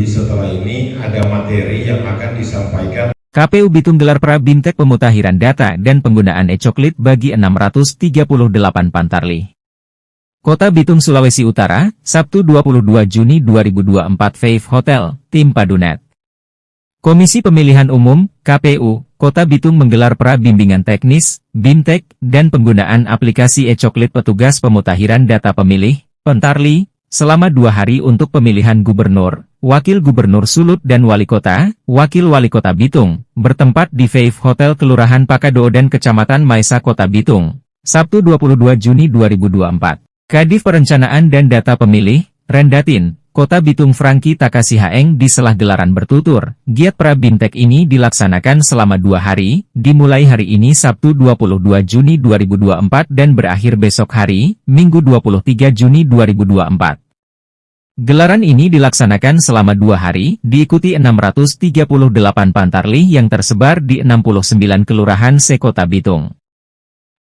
setelah ini ada materi yang akan disampaikan. KPU Bitung gelar pra BIMTEK pemutahiran data dan penggunaan e-coklit bagi 638 Pantarli. Kota Bitung, Sulawesi Utara, Sabtu 22 Juni 2024. Faith Hotel, Tim Padunet. Komisi Pemilihan Umum, KPU, Kota Bitung menggelar pra bimbingan teknis, BIMTEK, dan penggunaan aplikasi e-coklit petugas pemutahiran data pemilih, Pantarli, selama 2 hari untuk pemilihan gubernur, wakil gubernur Sulut dan wali kota, wakil wali kota Bitung, bertempat di Faith Hotel Kelurahan Pakadoodan Kecamatan Maesa Kota Bitung, Sabtu 22 Juni 2024. Kadif Perencanaan dan Data Pemilih, Rendatin, Kota Bitung Franky Takasihaeng di sela gelaran bertutur, giat pra BIMTEK ini dilaksanakan selama 2 hari, dimulai hari ini Sabtu 22 Juni 2024 dan berakhir besok hari, Minggu 23 Juni 2024. Gelaran ini dilaksanakan selama 2 hari, diikuti 638 Pantarli yang tersebar di 69 kelurahan se-Kota Bitung.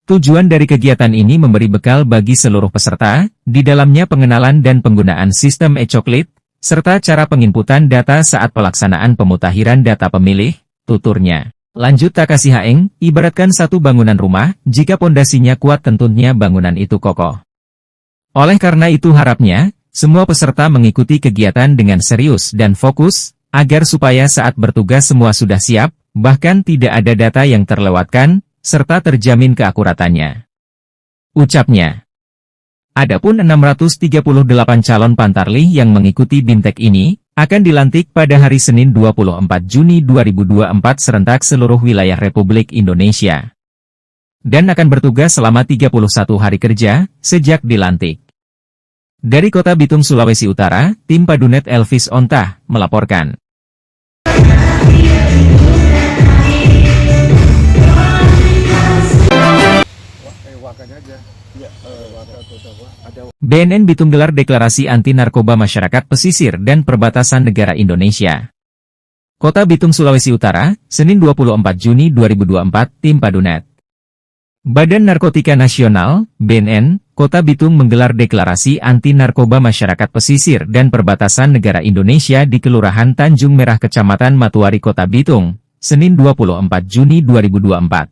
Tujuan dari kegiatan ini memberi bekal bagi seluruh peserta, di dalamnya pengenalan dan penggunaan sistem e-coklit, serta cara penginputan data saat pelaksanaan pemutahiran data pemilih, tuturnya. Lanjut Takasihaeng, ibaratkan satu bangunan rumah, jika pondasinya kuat tentunya bangunan itu kokoh. Oleh karena itu harapnya, semua peserta mengikuti kegiatan dengan serius dan fokus, agar supaya saat bertugas semua sudah siap, bahkan tidak ada data yang terlewatkan, serta terjamin keakuratannya. Ucapnya. Adapun 638 calon Pantarli yang mengikuti BIMTEK ini, akan dilantik pada hari Senin 24 Juni 2024 serentak seluruh wilayah Republik Indonesia. Dan akan bertugas selama 31 hari kerja, sejak dilantik. Dari Kota Bitung, Sulawesi Utara, Tim Padunet Elvis Ontah, melaporkan. BNN Bitung gelar deklarasi anti-narkoba masyarakat pesisir dan perbatasan negara Indonesia. Kota Bitung, Sulawesi Utara, Senin 24 Juni 2024, Tim Padunet. Badan Narkotika Nasional, BNN, Kota Bitung menggelar deklarasi anti-narkoba masyarakat pesisir dan perbatasan negara Indonesia di Kelurahan Tanjung Merah Kecamatan Matuari Kota Bitung, Senin 24 Juni 2024.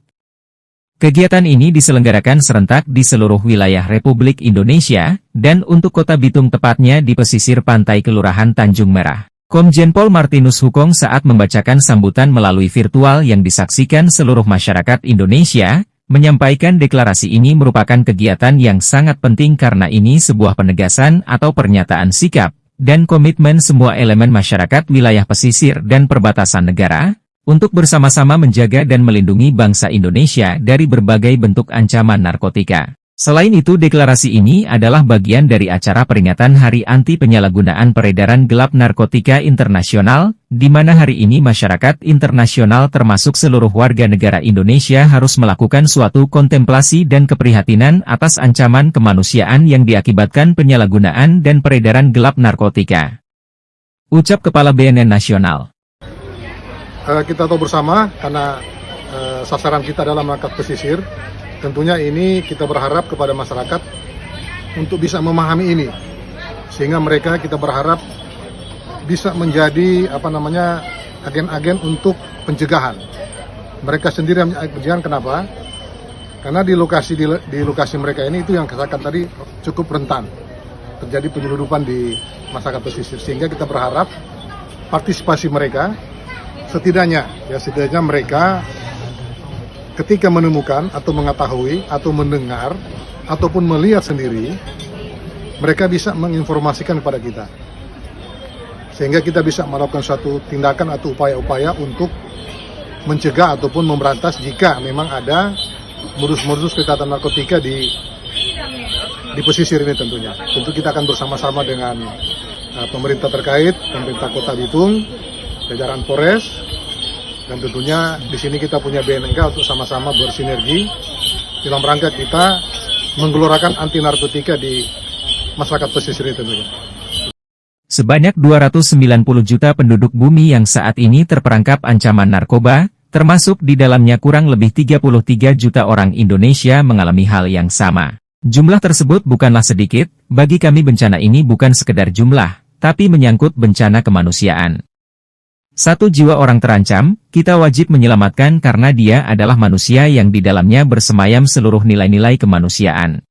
Kegiatan ini diselenggarakan serentak di seluruh wilayah Republik Indonesia, dan untuk Kota Bitung tepatnya di pesisir pantai Kelurahan Tanjung Merah. Komjen Pol Martinus Hukong saat membacakan sambutan melalui virtual yang disaksikan seluruh masyarakat Indonesia, menyampaikan deklarasi ini merupakan kegiatan yang sangat penting karena ini sebuah penegasan atau pernyataan sikap, dan komitmen semua elemen masyarakat wilayah pesisir dan perbatasan negara, untuk bersama-sama menjaga dan melindungi bangsa Indonesia dari berbagai bentuk ancaman narkotika. Selain itu deklarasi ini adalah bagian dari acara peringatan Hari Anti Penyalahgunaan Peredaran Gelap Narkotika Internasional, di mana hari ini masyarakat internasional termasuk seluruh warga negara Indonesia harus melakukan suatu kontemplasi dan keprihatinan atas ancaman kemanusiaan yang diakibatkan penyalahgunaan dan peredaran gelap narkotika. Ucap Kepala BNN Nasional. Kita tahu bersama karena sasaran kita adalah masyarakat pesisir. Tentunya ini kita berharap kepada masyarakat untuk bisa memahami ini, sehingga mereka kita berharap bisa menjadi agen-agen untuk pencegahan. Mereka sendiri yang pencegahan. Kenapa? Karena di lokasi mereka ini itu yang katakan tadi cukup rentan terjadi penyeludupan di masyarakat pesisir, sehingga kita berharap partisipasi mereka. Setidaknya mereka ketika menemukan atau mengetahui atau mendengar ataupun melihat sendiri, mereka bisa menginformasikan kepada kita, sehingga kita bisa melakukan suatu tindakan atau upaya-upaya untuk mencegah ataupun memberantas jika memang ada modus-modus kejahatan narkotika di pesisir ini. Tentu kita akan bersama-sama dengan pemerintah terkait, pemerintah Kota Bitung, jajaran Polres, dan tentunya di sini kita punya BNNK untuk sama-sama bersinergi dalam rangka kita menggelorakan anti narkotika di masyarakat pesisir ini tentunya. Sebanyak 290 juta penduduk bumi yang saat ini terperangkap ancaman narkoba, termasuk di dalamnya kurang lebih 33 juta orang Indonesia mengalami hal yang sama. Jumlah tersebut bukanlah sedikit, bagi kami bencana ini bukan sekedar jumlah, tapi menyangkut bencana kemanusiaan. Satu jiwa orang terancam, kita wajib menyelamatkan karena dia adalah manusia yang di dalamnya bersemayam seluruh nilai-nilai kemanusiaan.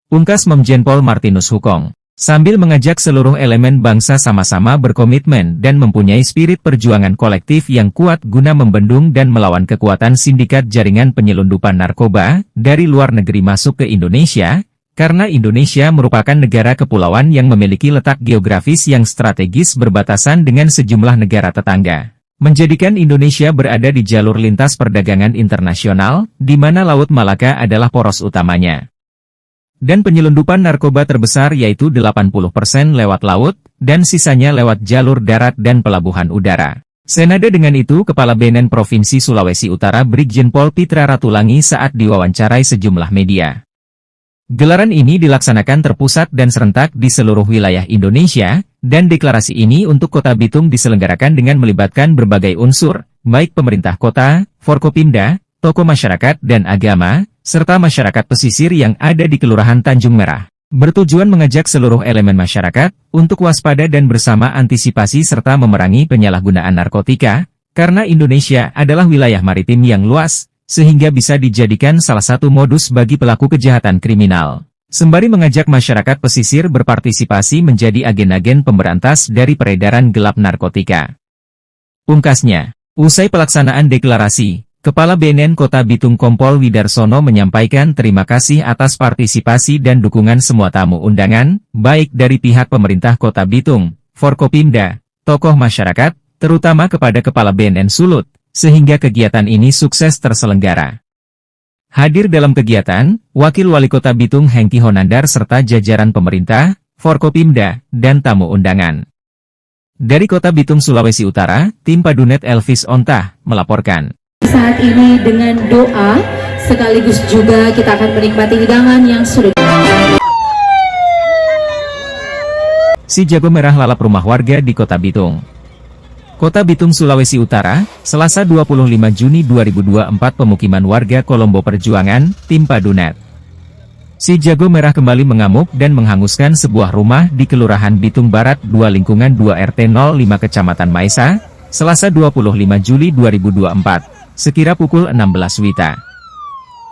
Ungkas Komjen Pol Martinus Hukong, sambil mengajak seluruh elemen bangsa sama-sama berkomitmen dan mempunyai spirit perjuangan kolektif yang kuat guna membendung dan melawan kekuatan sindikat jaringan penyelundupan narkoba dari luar negeri masuk ke Indonesia, karena Indonesia merupakan negara kepulauan yang memiliki letak geografis yang strategis berbatasan dengan sejumlah negara tetangga, menjadikan Indonesia berada di jalur lintas perdagangan internasional, di mana Laut Malaka adalah poros utamanya. Dan penyelundupan narkoba terbesar yaitu 80% lewat laut, dan sisanya lewat jalur darat dan pelabuhan udara. Senada dengan itu, Kepala BNN Provinsi Sulawesi Utara Brigjen Pol Pitra Ratulangi saat diwawancarai sejumlah media. Gelaran ini dilaksanakan terpusat dan serentak di seluruh wilayah Indonesia, dan deklarasi ini untuk Kota Bitung diselenggarakan dengan melibatkan berbagai unsur, baik pemerintah kota, Forkopimda, tokoh masyarakat dan agama, serta masyarakat pesisir yang ada di Kelurahan Tanjung Merah. Bertujuan mengajak seluruh elemen masyarakat untuk waspada dan bersama antisipasi serta memerangi penyalahgunaan narkotika, karena Indonesia adalah wilayah maritim yang luas, sehingga bisa dijadikan salah satu modus bagi pelaku kejahatan kriminal. Sembari mengajak masyarakat pesisir berpartisipasi menjadi agen-agen pemberantas dari peredaran gelap narkotika. Ungkasnya, usai pelaksanaan deklarasi, Kepala BNN Kota Bitung Kompol Widarsono menyampaikan terima kasih atas partisipasi dan dukungan semua tamu undangan, baik dari pihak pemerintah Kota Bitung, Forkopimda, tokoh masyarakat, terutama kepada Kepala BNN Sulut, sehingga kegiatan ini sukses terselenggara. Hadir dalam kegiatan, Wakil Wali Kota Bitung Hengki Honandar serta jajaran pemerintah, Forkopimda, dan tamu undangan. Dari Kota Bitung Sulawesi Utara, tim Padunet Elvis Ontah, melaporkan. Saat ini dengan doa, sekaligus juga kita akan menikmati hidangan yang sudah. Si jago merah lalap rumah warga di Kota Bitung. Kota Bitung Sulawesi Utara, Selasa 25 Juni 2024 pemukiman warga Kolombo Perjuangan, tim Padunet. Si jago merah kembali mengamuk dan menghanguskan sebuah rumah di Kelurahan Bitung Barat 2 lingkungan 2 RT 05 Kecamatan Maesa, Selasa 25 Juli 2024, sekira pukul 16 WITA.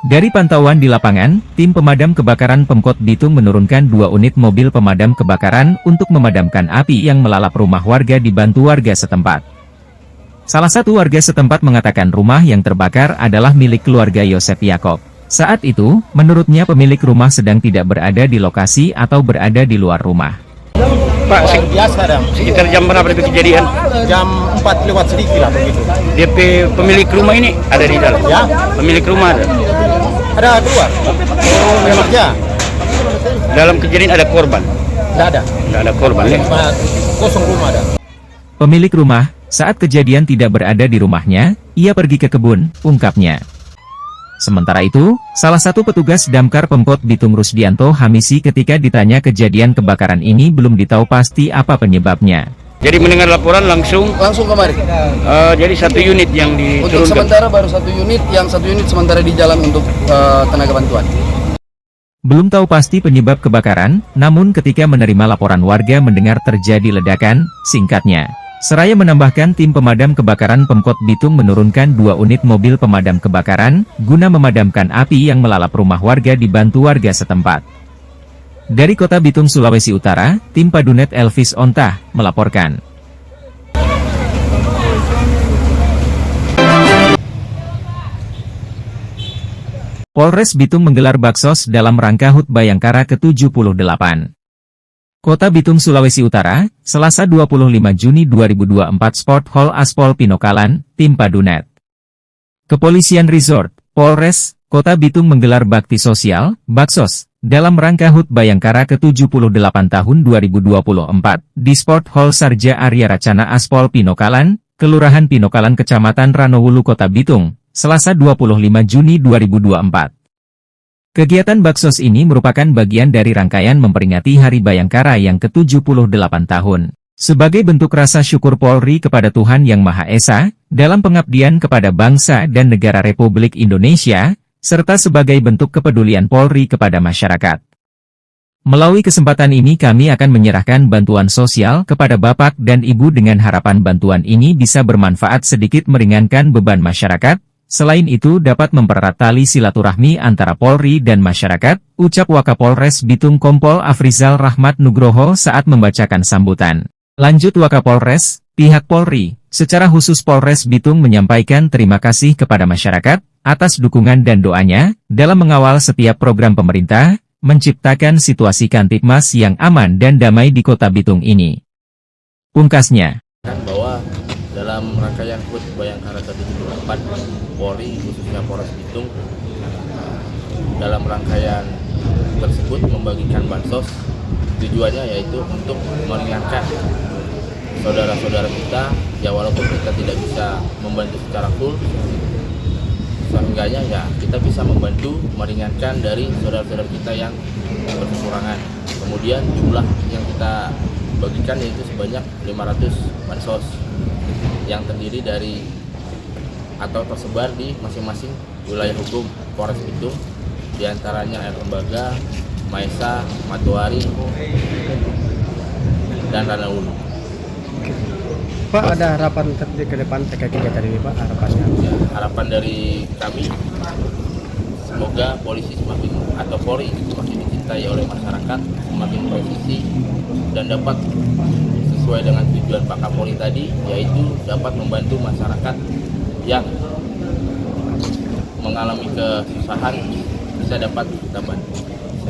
Dari pantauan di lapangan, tim pemadam kebakaran Pemkot Bitung menurunkan 2 unit mobil pemadam kebakaran untuk memadamkan api yang melalap rumah warga dibantu warga setempat. Salah satu warga setempat mengatakan rumah yang terbakar adalah milik keluarga Yosef Yakob. Saat itu, menurutnya pemilik rumah sedang tidak berada di lokasi atau berada di luar rumah. Pak, biasa dah. Sekitar jam berapa itu kejadian? Jam 4 lewat sedikit lah begitu. DP pemilik rumah ini ada di dalam? Ya. Pemilik rumah ada? Ada 2. Oh, memang ya. Dalam kejadian ada korban? Tidak ada. Tidak ada korban ya? Kosong rumah ada. Pemilik rumah, saat kejadian tidak berada di rumahnya, ia pergi ke kebun, ungkapnya. Sementara itu, salah satu petugas damkar Pemkot Bitung Rusdianto Hamisi ketika ditanya kejadian kebakaran ini belum ditahu pasti apa penyebabnya. Jadi mendengar laporan langsung kemari. Jadi 1 unit yang diturunkan. Untuk sementara baru 1 unit, yang 1 unit sementara di jalan untuk tenaga bantuan. Belum tahu pasti penyebab kebakaran, namun ketika menerima laporan warga mendengar terjadi ledakan, singkatnya. Seraya menambahkan tim pemadam kebakaran Pemkot Bitung menurunkan 2 unit mobil pemadam kebakaran, guna memadamkan api yang melalap rumah warga dibantu warga setempat. Dari Kota Bitung Sulawesi Utara, tim Padunet Elvis Ontah, melaporkan. Polres Bitung menggelar baksos dalam rangka HUT Bayangkara ke-78. Kota Bitung Sulawesi Utara, Selasa 25 Juni 2024 Sport Hall Aspol Pinokalan, tim Padunet. Kepolisian Resort, Polres, Kota Bitung menggelar bakti sosial, baksos, dalam rangka HUT Bayangkara ke-78 tahun 2024, di Sport Hall Sarja Arya Racana Aspol Pinokalan, Kelurahan Pinokalan Kecamatan Ranowulu Kota Bitung, Selasa 25 Juni 2024. Kegiatan baksos ini merupakan bagian dari rangkaian memperingati Hari Bayangkara yang ke-78 tahun. Sebagai bentuk rasa syukur Polri kepada Tuhan Yang Maha Esa, dalam pengabdian kepada bangsa dan negara Republik Indonesia, serta sebagai bentuk kepedulian Polri kepada masyarakat. Melalui kesempatan ini kami akan menyerahkan bantuan sosial kepada Bapak dan Ibu dengan harapan bantuan ini bisa bermanfaat sedikit meringankan beban masyarakat. Selain itu dapat mempererat tali silaturahmi antara Polri dan masyarakat, ucap Wakapolres Bitung Kompol Afrizal Rahmat Nugroho saat membacakan sambutan. Lanjut Wakapolres, pihak Polri, secara khusus Polres Bitung menyampaikan terima kasih kepada masyarakat atas dukungan dan doanya dalam mengawal setiap program pemerintah, menciptakan situasi Kamtibmas yang aman dan damai di Kota Bitung ini. Pungkasnya, bahwa dalam rangkaian HUT Bayangkara ke-78, Polri khususnya Polres Bitung dalam rangkaian tersebut membagikan bansos, tujuannya yaitu untuk meringankan saudara-saudara kita, ya walaupun kita tidak bisa membantu secara full, seenggaknya ya kita bisa membantu meringankan dari saudara-saudara kita yang berkekurangan. Kemudian jumlah yang kita bagikan yaitu sebanyak 500 bansos yang terdiri dari atau tersebar di masing-masing wilayah hukum Polres Bitung, diantaranya Air Lembaga, Maesa, Matuari, dan Ranawulu. Pak, ada harapan ke depan terkait kegiatan ini, Pak? Harapannya? Ya, harapan dari kami, semoga polisi semakin atau Polri semakin dicintai oleh masyarakat, semakin presisi dan dapat sesuai dengan tujuan Pak Kapolri tadi, yaitu dapat membantu masyarakat yang mengalami kesusahan bisa dapat kita bantu.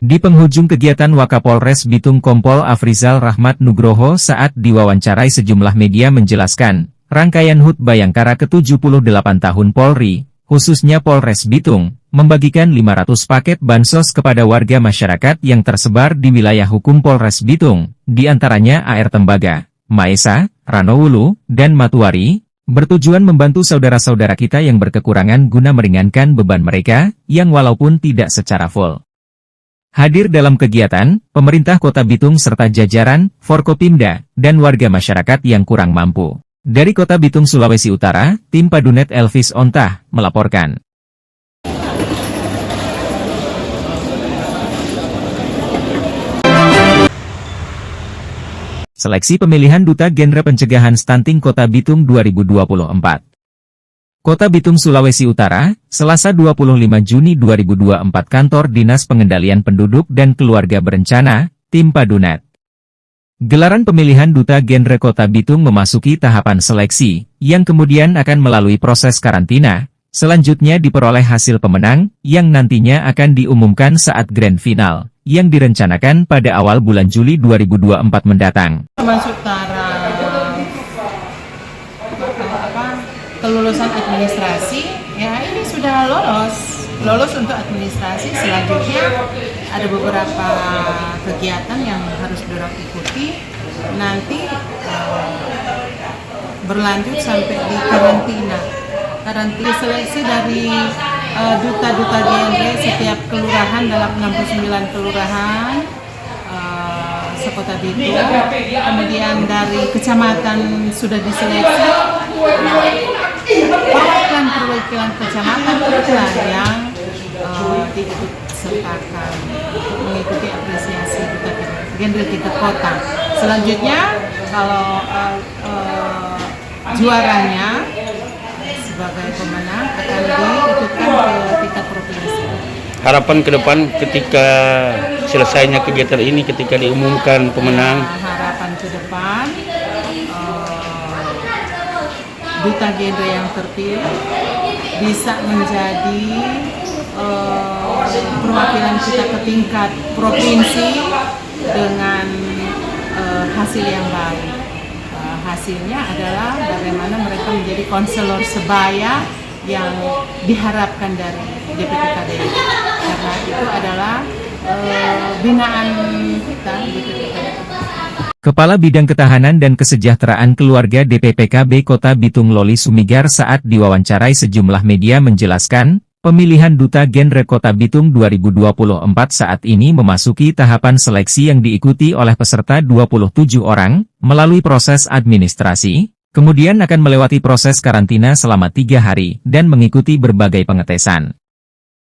di penghujung kegiatan Wakapolres Bitung Kompol Afrizal Rahmat Nugroho saat diwawancarai sejumlah media menjelaskan, rangkaian HUT Bayangkara ke-78 tahun Polri, khususnya Polres Bitung, membagikan 500 paket bansos kepada warga masyarakat yang tersebar di wilayah hukum Polres Bitung, di antaranya Air Tembaga, Maesa, Ranowulu, dan Matuari, bertujuan membantu saudara-saudara kita yang berkekurangan guna meringankan beban mereka, yang walaupun tidak secara full. Hadir dalam kegiatan, pemerintah Kota Bitung serta jajaran, Forkopimda, dan warga masyarakat yang kurang mampu. Dari Kota Bitung, Sulawesi Utara, tim Padunet Elvis Ontah, melaporkan. Seleksi pemilihan Duta Genre Pencegahan Stunting Kota Bitung 2024. Kota Bitung, Sulawesi Utara, Selasa 25 Juni 2024. Kantor Dinas Pengendalian Penduduk dan Keluarga Berencana, tim Padunet. Gelaran pemilihan Duta Genre Kota Bitung memasuki tahapan seleksi, yang kemudian akan melalui proses karantina, selanjutnya diperoleh hasil pemenang, yang nantinya akan diumumkan saat grand final, yang direncanakan pada awal bulan Juli 2024 mendatang. Termasuk kelulusan administrasi, ya ini sudah lolos untuk administrasi. Selanjutnya ada beberapa kegiatan yang harus dorang ikuti, nanti berlanjut sampai di karantina seleksi dari duta-duta genre setiap kelurahan dalam 69 kelurahan sekota Bitung. Kemudian dari kecamatan sudah diseleksi, perwakilan kecamatan itulah yang diikut sertakan untuk mengikuti apresiasi duta genre tingkat kota. Selanjutnya kalau juaranya sebagai pemenang akan diikutkan ke tingkat provinsi. Harapan ke depan ketika selesainya kegiatan ini, ketika diumumkan pemenang. Harapan ke depan duta genre yang terpilih bisa menjadi perwakilan kita ke tingkat provinsi dengan hasil yang baik. Hasilnya adalah bagaimana mereka menjadi konselor sebaya yang diharapkan dari DPPKD, karena itu adalah binaan kita DPPKD. Kepala Bidang Ketahanan dan Kesejahteraan Keluarga DPPKB Kota Bitung Loli Sumigar saat diwawancarai sejumlah media menjelaskan, pemilihan Duta Genre Kota Bitung 2024 saat ini memasuki tahapan seleksi yang diikuti oleh peserta 27 orang, melalui proses administrasi, kemudian akan melewati proses karantina selama 3 hari, dan mengikuti berbagai pengetesan.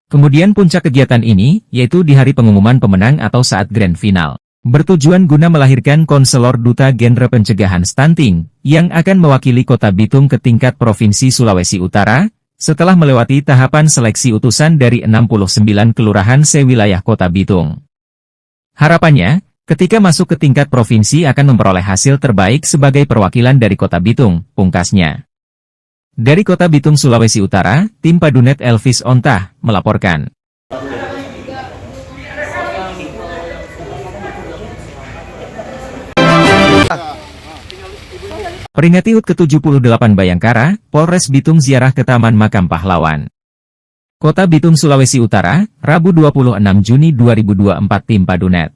Kemudian puncak kegiatan ini, yaitu di hari pengumuman pemenang atau saat grand final. Bertujuan guna melahirkan konselor duta genre pencegahan stunting, yang akan mewakili Kota Bitung ke tingkat Provinsi Sulawesi Utara, setelah melewati tahapan seleksi utusan dari 69 kelurahan se-wilayah Kota Bitung. Harapannya, ketika masuk ke tingkat provinsi akan memperoleh hasil terbaik sebagai perwakilan dari Kota Bitung, pungkasnya. Dari Kota Bitung, Sulawesi Utara, tim Padunet Elvis Ontah, melaporkan. Peringati HUT ke-78 Bayangkara, Polres Bitung ziarah ke Taman Makam Pahlawan. Kota Bitung, Sulawesi Utara, Rabu 26 Juni 2024 tim Padunet.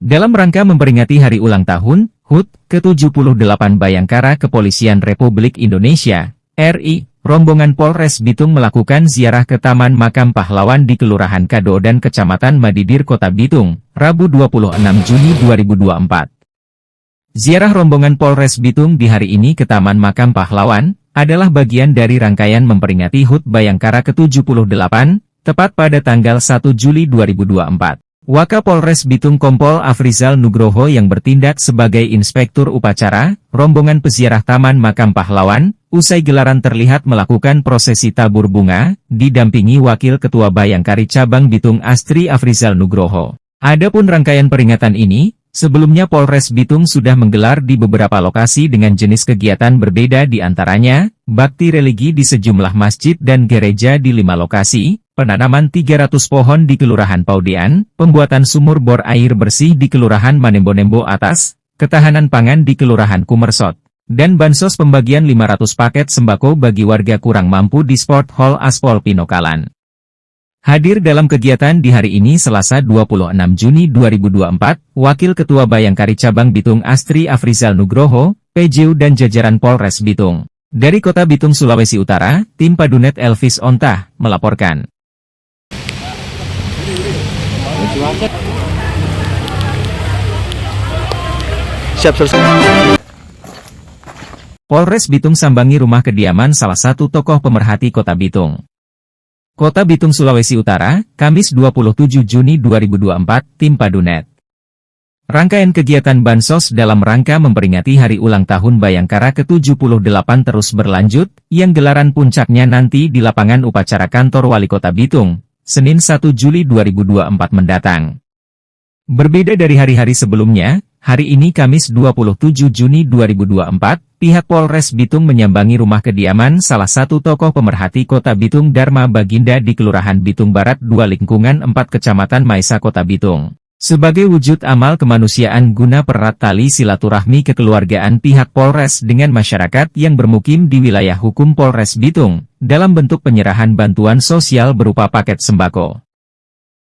Dalam rangka memperingati hari ulang tahun, HUT ke-78 Bayangkara Kepolisian Republik Indonesia, RI, rombongan Polres Bitung melakukan ziarah ke Taman Makam Pahlawan di Kelurahan Kado dan Kecamatan Madidir Kota Bitung, Rabu 26 Juni 2024. Ziarah rombongan Polres Bitung di hari ini ke Taman Makam Pahlawan, adalah bagian dari rangkaian memperingati HUT Bayangkara ke-78, tepat pada tanggal 1 Juli 2024. Wakapolres Bitung Kompol Afrizal Nugroho yang bertindak sebagai inspektur upacara, rombongan peziarah Taman Makam Pahlawan, usai gelaran terlihat melakukan prosesi tabur bunga, didampingi Wakil Ketua Bayangkari Cabang Bitung Astri Afrizal Nugroho. Adapun rangkaian peringatan ini, sebelumnya Polres Bitung sudah menggelar di beberapa lokasi dengan jenis kegiatan berbeda di antaranya, bakti religi di sejumlah masjid dan gereja di 5 lokasi, penanaman 300 pohon di Kelurahan Paudian, pembuatan sumur bor air bersih di Kelurahan Manembo-Nembo Atas, ketahanan pangan di Kelurahan Kumersot, dan bansos pembagian 500 paket sembako bagi warga kurang mampu di Sport Hall Aspol Pinokalan. Hadir dalam kegiatan di hari ini Selasa 26 Juni 2024, Wakil Ketua Bayangkari Cabang Bitung Astri Afrizal Nugroho, PJU dan jajaran Polres Bitung. Dari Kota Bitung, Sulawesi Utara, tim Padunet Elvis Ontah, melaporkan. Polres Bitung sambangi rumah kediaman salah satu tokoh pemerhati Kota Bitung. Kota Bitung, Sulawesi Utara, Kamis 27 Juni 2024, tim Padunet. Rangkaian kegiatan bansos dalam rangka memperingati hari ulang tahun Bayangkara ke-78 terus berlanjut, yang gelaran puncaknya nanti di lapangan upacara kantor Wali Kota Bitung, Senin 1 Juli 2024 mendatang. Berbeda dari hari-hari sebelumnya, hari ini Kamis 27 Juni 2024, pihak Polres Bitung menyambangi rumah kediaman salah satu tokoh pemerhati Kota Bitung Dharma Baginda di Kelurahan Bitung Barat 2 lingkungan 4 Kecamatan Maisa Kota Bitung. Sebagai wujud amal kemanusiaan guna pererat tali silaturahmi kekeluargaan pihak Polres dengan masyarakat yang bermukim di wilayah hukum Polres Bitung, dalam bentuk penyerahan bantuan sosial berupa paket sembako.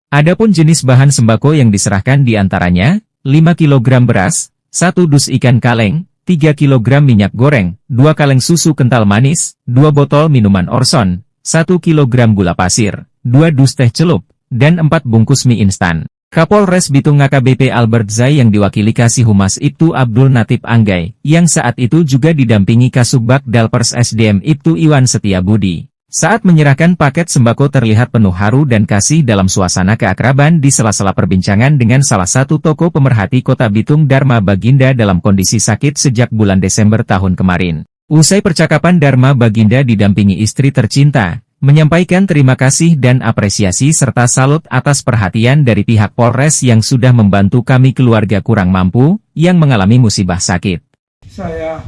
Adapun jenis bahan sembako yang diserahkan diantaranya, 5 kg beras, 1 dus ikan kaleng, 3 kg minyak goreng, 2 kaleng susu kental manis, 2 botol minuman Orson, 1 kg gula pasir, 2 dus teh celup, dan 4 bungkus mie instan. Kapolres Bitung AKBP Albert Zai yang diwakili Kasih Humas Ibtu Abdul Natib Anggai, yang saat itu juga didampingi Kasubag Dalpers SDM Ibtu Iwan Setiabudi. Saat menyerahkan paket sembako terlihat penuh haru dan kasih dalam suasana keakraban di sela-sela perbincangan dengan salah satu tokoh pemerhati Kota Bitung Dharma Baginda dalam kondisi sakit sejak bulan Desember tahun kemarin. Usai percakapan, Dharma Baginda didampingi istri tercinta, menyampaikan terima kasih dan apresiasi serta salut atas perhatian dari pihak Polres yang sudah membantu kami keluarga kurang mampu, yang mengalami musibah sakit. Saya,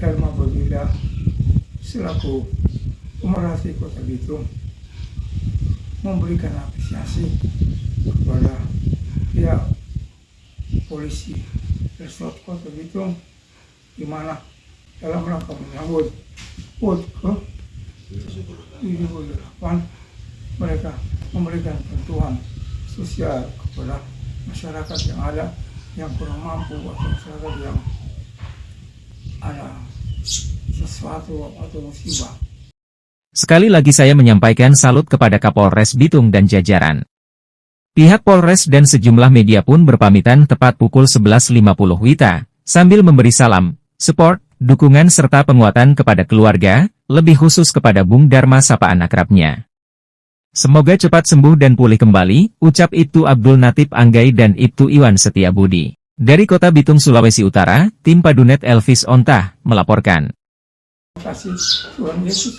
Dharma Baginda, selaku pemerhati Kota Bitung, memberikan apresiasi kepada pihak polisi Resort Kota Bitung, di mana dalam rangka menyambut HUT ke-78 mereka memberikan bantuan sosial kepada masyarakat yang ada yang kurang mampu atau masyarakat yang ada sesuatu atau musibah. Sekali lagi saya menyampaikan salut kepada Kapolres Bitung dan jajaran. Pihak Polres dan sejumlah media pun berpamitan tepat pukul 11.50 WITA, sambil memberi salam, support, dukungan serta penguatan kepada keluarga, lebih khusus kepada Bung Dharma sapaan akrabnya. Semoga cepat sembuh dan pulih kembali, ucap Ibtu Abdul Natip Anggai dan Ibtu Iwan Setiabudi. Dari Kota Bitung, Sulawesi Utara, tim Padunet Elvis Ontah melaporkan. Terima kasih Tuhan Yesus.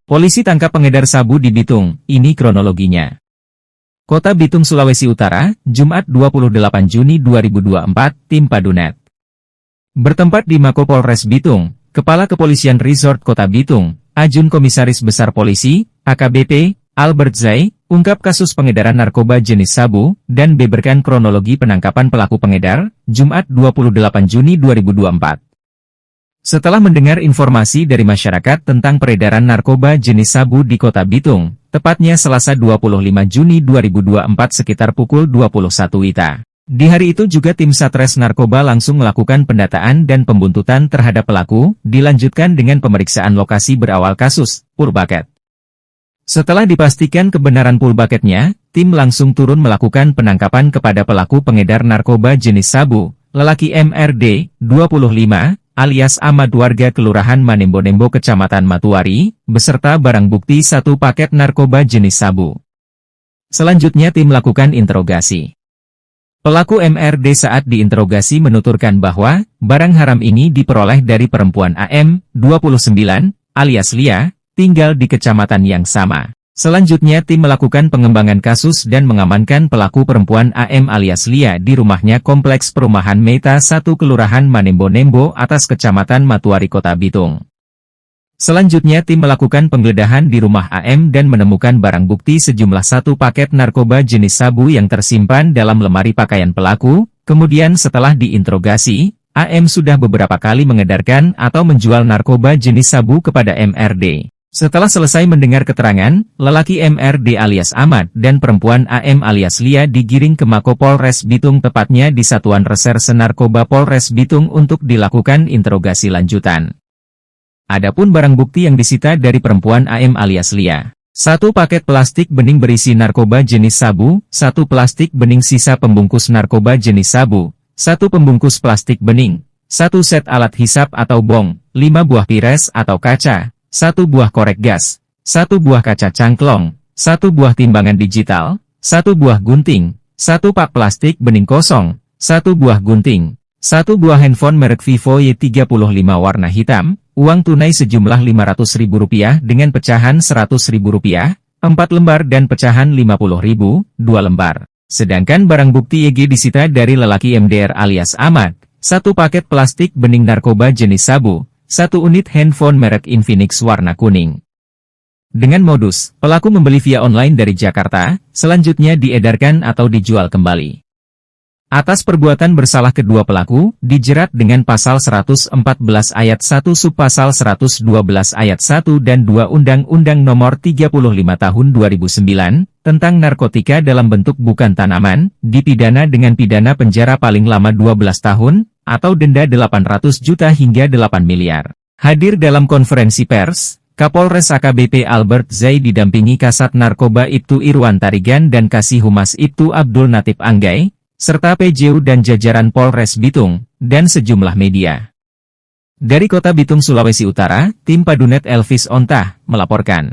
Polisi tangkap pengedar sabu di Bitung, ini kronologinya. Kota Bitung, Sulawesi Utara, Jumat 28 Juni 2024, tim Padunet. Bertempat di Mako Polres Bitung, Kepala Kepolisian Resort Kota Bitung, Ajun Komisaris Besar Polisi, AKBP, Albert Zai, ungkap kasus pengedaran narkoba jenis sabu, dan beberkan kronologi penangkapan pelaku pengedar, Jumat 28 Juni 2024. Setelah mendengar informasi dari masyarakat tentang peredaran narkoba jenis sabu di Kota Bitung, tepatnya Selasa 25 Juni 2024 sekitar pukul 21 WITA. Di hari itu juga tim Satres Narkoba langsung melakukan pendataan dan pembuntutan terhadap pelaku, dilanjutkan dengan pemeriksaan lokasi berawal kasus, Pulbaket. Setelah dipastikan kebenaran Pulbaketnya, tim langsung turun melakukan penangkapan kepada pelaku pengedar narkoba jenis sabu, lelaki MRD, 25, alias Ahmad warga Kelurahan Manembo-Nembo Kecamatan Matuari, beserta barang bukti 1 paket narkoba jenis sabu. Selanjutnya tim melakukan interogasi. Pelaku MRD saat diinterogasi menuturkan bahwa, barang haram ini diperoleh dari perempuan AM, 29, alias Lia, tinggal di kecamatan yang sama. Selanjutnya tim melakukan pengembangan kasus dan mengamankan pelaku perempuan AM alias Lia di rumahnya Kompleks Perumahan Meta 1 Kelurahan Manembo-Nembo atas Kecamatan Matuari Kota Bitung. Selanjutnya tim melakukan penggeledahan di rumah AM dan menemukan barang bukti sejumlah 1 paket narkoba jenis sabu yang tersimpan dalam lemari pakaian pelaku. Kemudian setelah diinterogasi, AM sudah beberapa kali mengedarkan atau menjual narkoba jenis sabu kepada MRD. Setelah selesai mendengar keterangan, lelaki MRD alias Ahmad dan perempuan AM alias Lia digiring ke Mako Polres Bitung, tepatnya di Satuan Reserse Narkoba Polres Bitung untuk dilakukan interogasi lanjutan. Adapun barang bukti yang disita dari perempuan AM alias Lia. 1 paket plastik bening berisi narkoba jenis sabu, 1 plastik bening sisa pembungkus narkoba jenis sabu, 1 pembungkus plastik bening, 1 set alat hisap atau bong, 5 buah pires atau kaca, 1 buah korek gas, 1 buah kaca cangklong, 1 buah timbangan digital, 1 buah gunting, 1 pak plastik bening kosong, 1 buah gunting, 1 buah handphone merek Vivo Y35 warna hitam, uang tunai sejumlah Rp500.000 dengan pecahan Rp100.000, 4 lembar dan pecahan Rp50.000, 2 lembar. Sedangkan barang bukti YG disita dari lelaki MDR alias Ahmad, 1 paket plastik bening narkoba jenis sabu, 1 unit handphone merek Infinix warna kuning. Dengan modus, pelaku membeli via online dari Jakarta, selanjutnya diedarkan atau dijual kembali. Atas perbuatan bersalah kedua pelaku, dijerat dengan pasal 114 ayat 1 subpasal 112 ayat 1 dan 2 Undang-Undang Nomor 35 Tahun 2009, tentang narkotika dalam bentuk bukan tanaman, dipidana dengan pidana penjara paling lama 12 tahun, atau denda 800 juta hingga 8 miliar. Hadir dalam konferensi pers, Kapolres AKBP Albert Zai didampingi Kasat Narkoba Ibtu Irwan Tarigan dan Kasih Humas Ibtu Abdul Natip Anggai, serta PJU dan jajaran Polres Bitung, dan sejumlah media. Dari Kota Bitung, Sulawesi Utara, tim Padunet Elvis Ontah melaporkan.